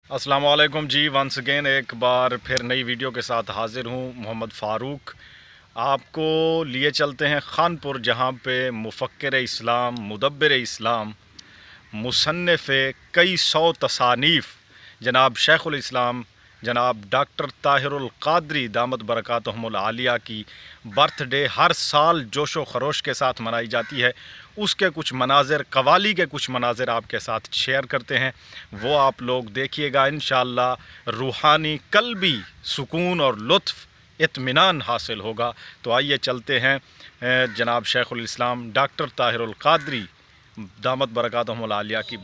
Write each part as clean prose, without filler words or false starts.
अस्सलाम वालेकुम जी। Once again एक बार फिर नई वीडियो के साथ हाज़िर हूँ। मोहम्मद फ़ारूक आपको लिए चलते हैं खानपुर, जहाँ पे मुफ़क्किर इस्लाम, मुदब्बिर इस्लाम, मुसन्निफ़ कई सौ तसानीफ़ जनाब शेख़ुल इस्लाम जनाब डॉक्टर ताहिरुल क़ादरी दामत बरकातुहुमुल आलिया की बर्थडे हर साल जोशो खरोश के साथ मनाई जाती है। उसके कुछ मनाज़िर, कवाली के कुछ मनाज़िर आपके साथ शेयर करते हैं, वो आप लोग देखिएगा। इंशाअल्लाह रूहानी कल्बी सुकून और लुत्फ़ इत्मीनान हासिल होगा। तो आइए चलते हैं जनाब शेख़ुल इस्लाम डॉक्टर ताहिरुल क़ादरी दामत बरकातुहुमुल आलिया की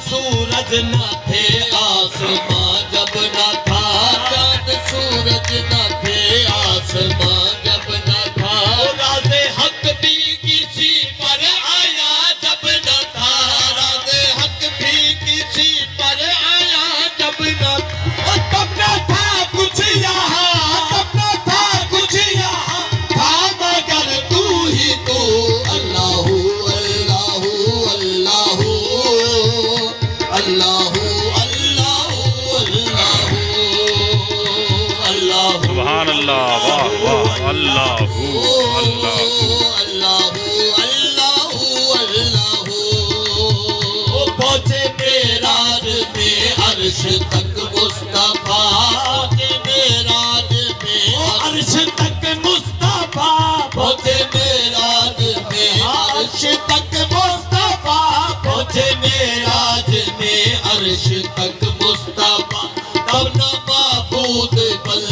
सूरज न थे आसमां जब न था, चांद सूरज न थे आसमां जब न था, राज़े हक भी किसी पर आया जब न था, राज़े हक भी किसी पर आया जब न था, तब न था कुछ यहाँ, तब न था कुछ यहाँ, था मगर तू ही तू। अल्लाहू अल्लाहू अल्लाहू अल्लाहू अल्लाहू अल्लाहू सुभान अल्लाह, वाह वाह, अल्लाहू अल्लाहू अल्लाहू अल्लाहू। वो पहुंचे मेराज में अर्श तक मुस्तफा, के मेराज में अर्श तक मुस्तफा, पहुंचे मेराज में अर्श तक मुस्तफा, पहुंचे मेराज में अर्श तक मुस्तफा, तब न माबूद बल